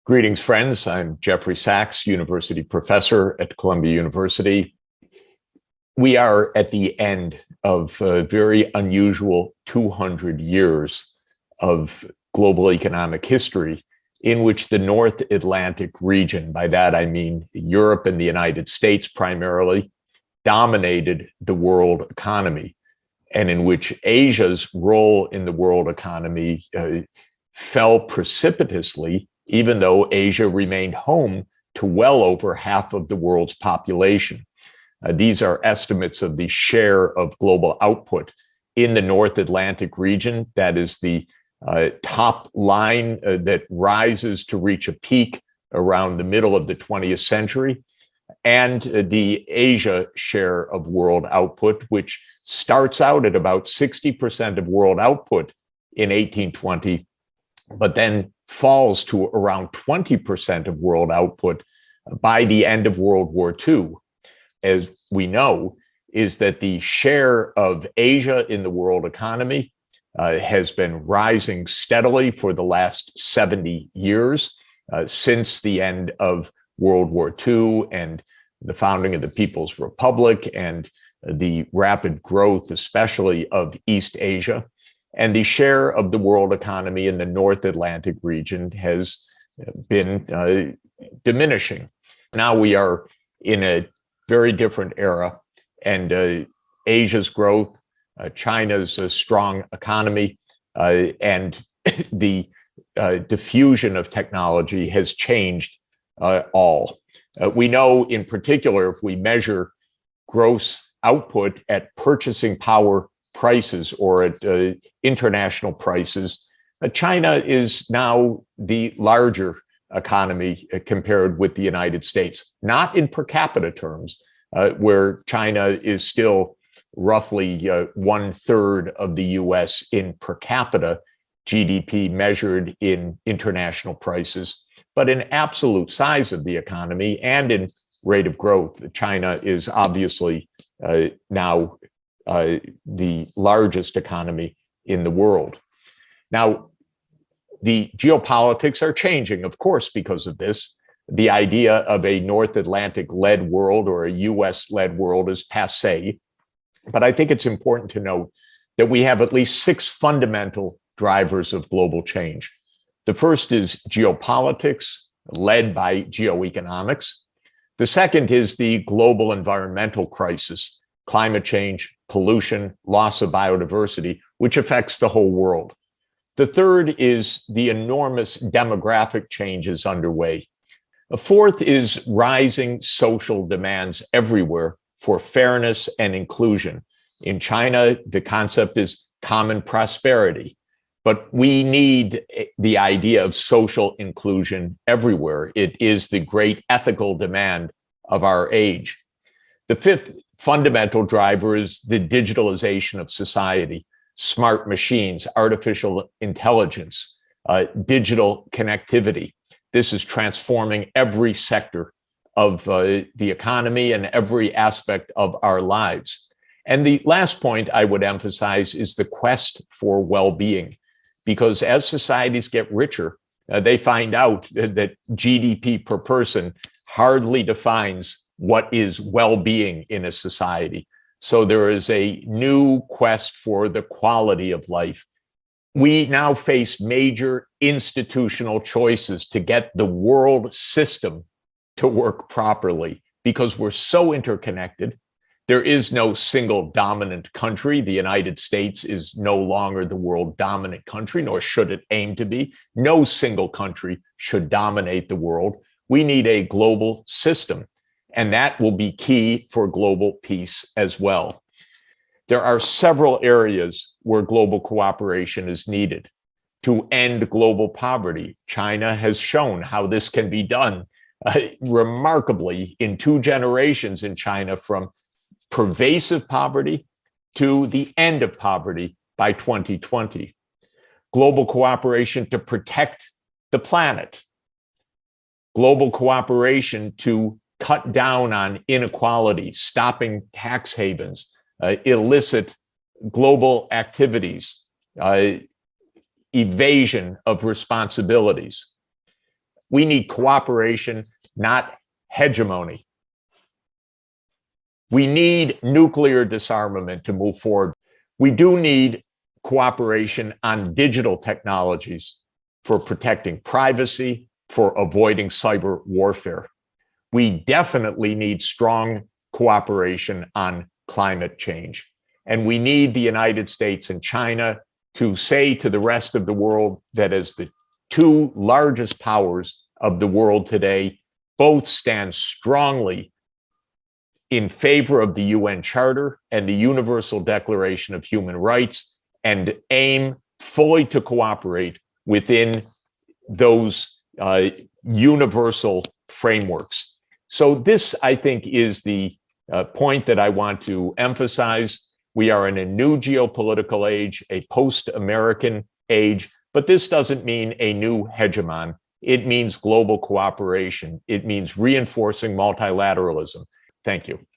Greetings, friends. I'm Jeffery Sachs, university professor at Columbia University. We are at the end of a very unusual 200 years of global economic history in which the North Atlantic region, by that I mean Europe and the United States primarily, dominated the world economy, and in which Asia's role in the world economy fell precipitously, even though Asia remained home to well over half of the world's population. These are estimates of the share of global output in the North Atlantic region. That is the top line that rises to reach a peak around the middle of the 20th century, and the Asia share of world output, which starts out at about 60% of world output in 1820, but then falls to around 20% of world output by the end of World War II. As we know, is that the share of Asia in the world economy has been rising steadily for the last 70 years since the end of World War II and the founding of the People's Republic and the rapid growth, especially of East Asia. And the share of the world economy in the North Atlantic region has been diminishing. Now we are in a very different era, and Asia's growth, China's strong economy, and the diffusion of technology has changed all. We know in particular, if we measure gross output at purchasing power prices or at international prices, China is now the larger economy compared with the United States, not in per capita terms, where China is still roughly 1/3 of the US in per capita GDP measured in international prices, but in absolute size of the economy and in rate of growth. China is obviously now the largest economy in the world. Now, the geopolitics are changing, of course, because of this. The idea of a North Atlantic-led world or a US-led world is passé. But I think it's important to note that we have at least 6 fundamental drivers of global change. The first is geopolitics, led by geoeconomics. The second is the global environmental crisis, climate change, pollution, loss of biodiversity, which affects the whole world. The third is the enormous demographic changes underway. A fourth is rising social demands everywhere for fairness and inclusion. In China, the concept is common prosperity, but we need the idea of social inclusion everywhere. It is the great ethical demand of our age. The fifth fundamental driver is the digitalization of society, smart machines, artificial intelligence, digital connectivity. This is transforming every sector of the economy and every aspect of our lives. And the last point I would emphasize is the quest for well-being, because as societies get richer, they find out that GDP per person hardly defines what is well-being in a society. So there is a new quest for the quality of life. We now face major institutional choices to get the world system to work properly because we're so interconnected. There is no single dominant country. The United States is no longer the world dominant country, nor should it aim to be. No single country should dominate the world. We need a global system, and that will be key for global peace as well. There are several areas where global cooperation is needed. To end global poverty, China has shown how this can be done remarkably in 2 generations in China, from pervasive poverty to the end of poverty by 2020. Global cooperation to protect the planet. Global cooperation to cut down on inequality, stopping tax havens, illicit global activities, evasion of responsibilities. We need cooperation, not hegemony. We need nuclear disarmament to move forward. We do need cooperation on digital technologies for protecting privacy, for avoiding cyber warfare. We definitely need strong cooperation on climate change. And we need the United States and China to say to the rest of the world that as the two largest powers of the world today, both stand strongly in favor of the UN Charter and the Universal Declaration of Human Rights and aim fully to cooperate within those universal frameworks. So this, I think, is the point that I want to emphasize. We are in a new geopolitical age, a post-American age, but this doesn't mean a new hegemon. It means global cooperation. It means reinforcing multilateralism. Thank you.